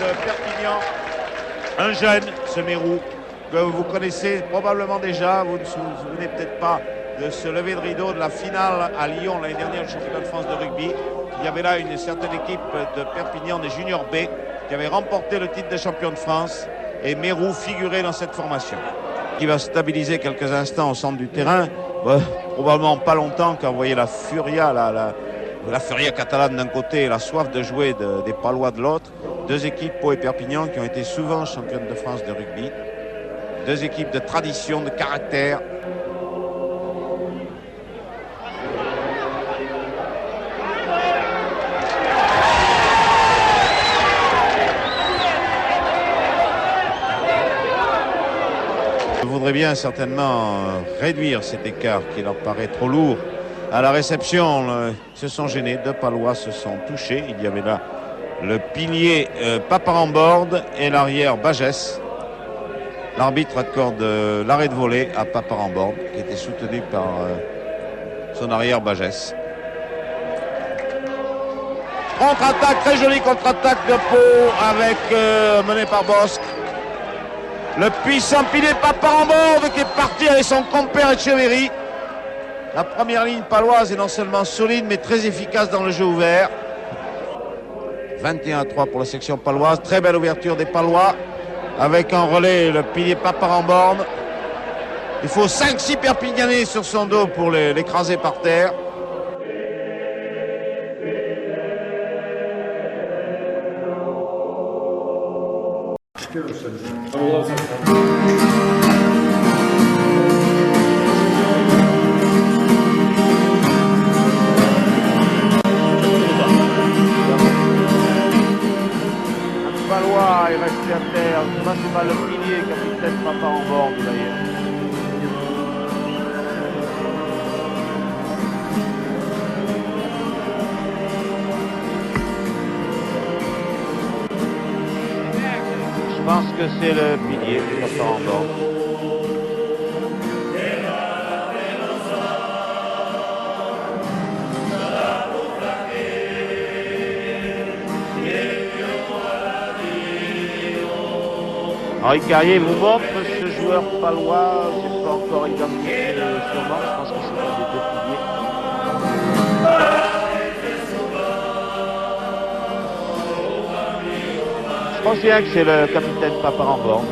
de Perpignan. Un jeune, ce Mérou, que vous connaissez probablement déjà. Vous ne vous souvenez peut-être pas de ce lever de rideau de la finale à Lyon l'année dernière, le championnat de France de rugby. Il y avait là une certaine équipe de Perpignan des juniors B qui avait remporté le titre de champion de France. Et Mérou figurait dans cette formation. Il va stabiliser quelques instants au centre du terrain. Probablement pas longtemps, quand vous voyez la furia, la furia catalane d'un côté et la soif de jouer des Palois de l'autre. Deux équipes, Pau et Perpignan, qui ont été souvent championnes de France de rugby. Deux équipes de tradition, de caractère. Je voudrais bien certainement réduire cet écart qui leur paraît trop lourd. À la réception, ils se sont gênés, deux Palois se sont touchés. Il y avait là le pilier Paparamborde et l'arrière Bagès. L'arbitre accorde l'arrêt de volée à Paparamborde, qui était soutenu par son arrière Bagès. Contre-attaque, très jolie contre-attaque de Pau avec menée par Bosque. Le puissant pilier Paparamborde qui est parti avec son compère Echeverry. La première ligne paloise est non seulement solide mais très efficace dans le jeu ouvert. 21-3 pour la section paloise. Très belle ouverture des Palois avec en relais le pilier Paparamborde. Il faut 5-6 Perpignanais sur son dos pour l'écraser par terre. Palois est resté à terre. Ça, c'est pas le pilier, capitaine Paparamborde d'ailleurs. Je pense que c'est le pilier Paparamborde. Henri Carrier vous montre ce joueur palois, je n'ai pas encore identifié sûrement, je pense que c'est un des deux piliers. Je pense bien que c'est le capitaine Paparamborde.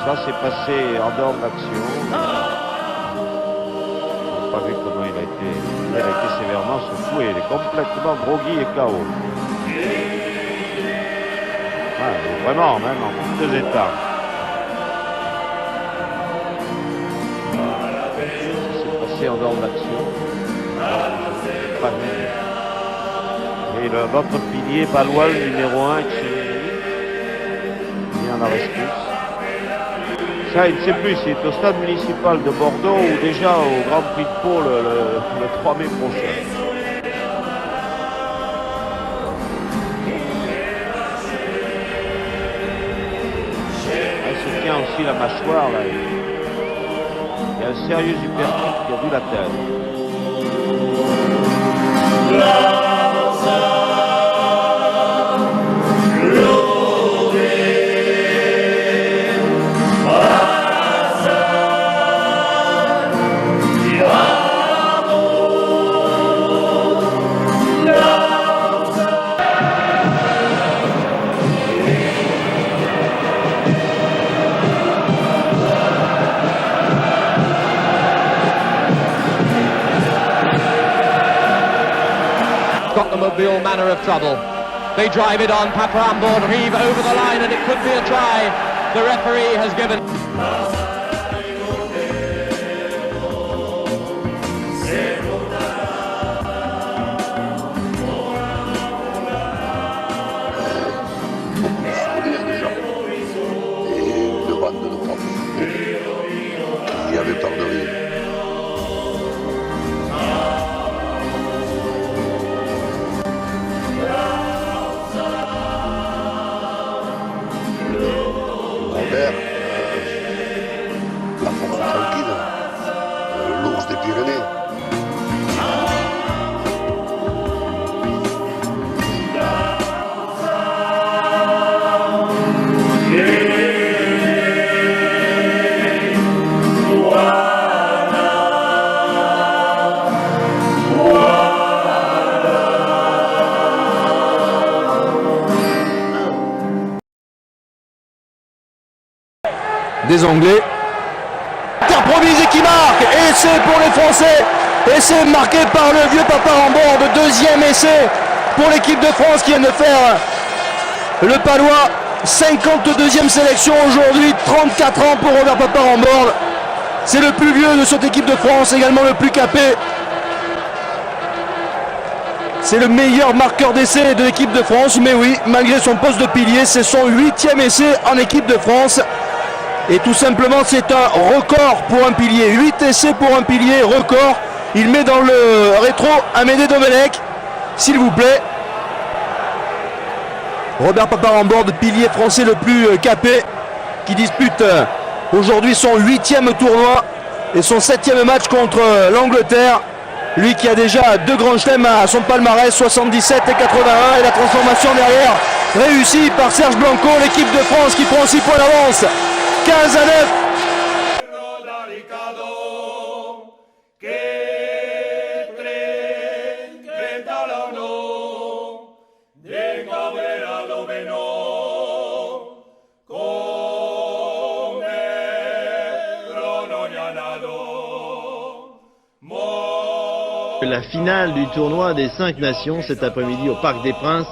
Ça s'est passé en dehors de l'action. On n'a pas vu comment il a été sévèrement secoué. Il est complètement groggy et KO. Ouais, vraiment, même en deux états. Ça s'est passé en dehors de l'action. Pas vu. Et l'autre pilier palois, le numéro 1, qui vient à la rescousse. Ça, il ne sait plus s'il est au stade municipal de Bordeaux ou déjà au Grand Prix de Pau le 3 mai prochain. Il se tient aussi la mâchoire là. Il y a un sérieux hypertrophe qui a dû la tête. Got them a real manner of trouble. They drive it on. Paparamborde heave over the line and it could be a try. The referee has given. Et une bande de nos propres qui avait peur de rire. Pyrénées. Des Anglais. Improvise et qui marque. Essai pour les Français. Essai marqué par le vieux Papa Rambord. Deuxième essai pour l'équipe de France qui vient de faire le Palois. 52e sélection aujourd'hui. 34 ans pour Robert Papa Rambord. C'est le plus vieux de cette équipe de France, également le plus capé. C'est le meilleur marqueur d'essai de l'équipe de France. Mais oui, malgré son poste de pilier, c'est son 8e essai en équipe de France. Et tout simplement, c'est un record pour un pilier. 8 essais pour un pilier, record. Il met dans le rétro Amédée Domenech, s'il vous plaît. Robert Papa Rambord, pilier français le plus capé, qui dispute aujourd'hui son 8e tournoi et son 7e match contre l'Angleterre. Lui qui a déjà 2 grands chelems à son palmarès, 77 et 81. Et la transformation derrière, réussie par Serge Blanco, l'équipe de France qui prend 6 points d'avance. 15 à 9. La finale du tournoi des 5 nations cet après-midi au Parc des Princes.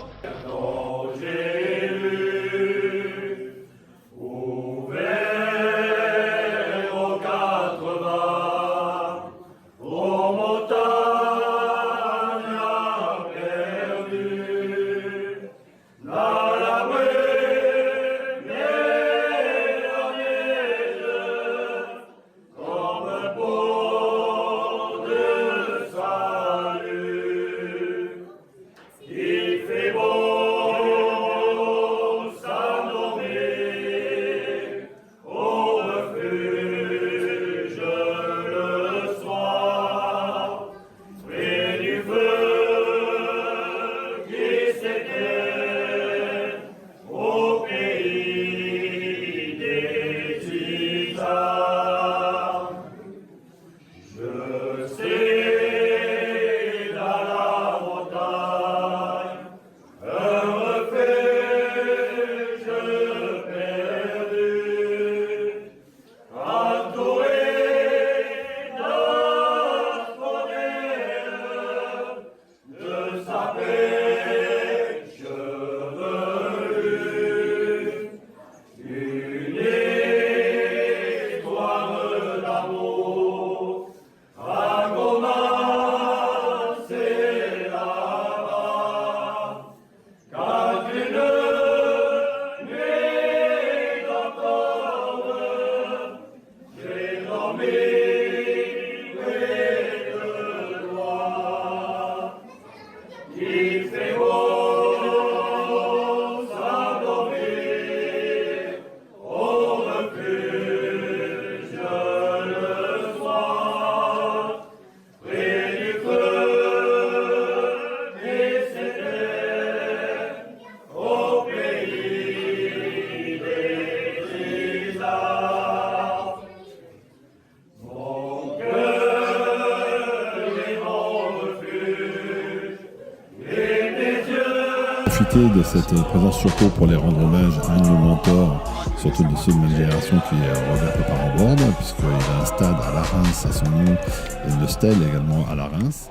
De cette présence sur cours pour les rendre hommage à un de nos mentors, surtout de ceux de ma génération, qui est Robert Papa Rambord, puisqu'il a un stade à la Reims à son nom et une stèle également à la Reims.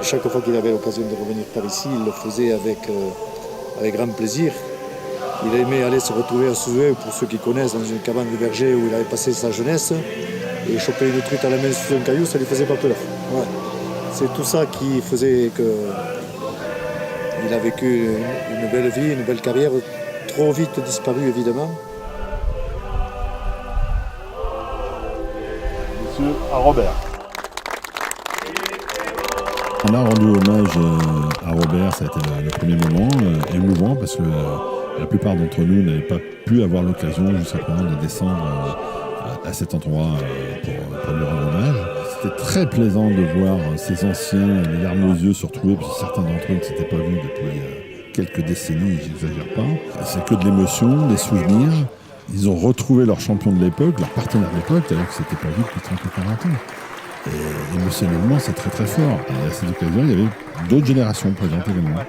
Chaque fois qu'il avait l'occasion de revenir par ici, il le faisait avec grand plaisir. Il aimait aller se retrouver à Souzoué, pour ceux qui connaissent, dans une cabane de berger où il avait passé sa jeunesse, et choper une truite à la main sous un caillou, ça ne lui faisait pas peur. Ouais. C'est tout ça qui faisait que il a vécu une belle vie, une belle carrière, trop vite disparu évidemment. Monsieur à Robert. On a rendu hommage à Robert, ça a été le premier moment émouvant parce que la plupart d'entre nous n'avaient pas pu avoir l'occasion jusqu'à présent de descendre à cet endroit pour lui rendre hommage. C'était très plaisant de voir ces anciens, les larmes aux yeux, se retrouver, parce que certains d'entre eux ne s'étaient pas vus depuis quelques décennies, j'exagère pas. Et c'est que de l'émotion, des souvenirs. Ils ont retrouvé leur champion de l'époque, leur partenaire de l'époque, alors que c'était pas vu depuis 30 ou 40 ans. Et émotionnellement, c'est très très fort. Et à cette occasion, il y avait d'autres générations présentes également.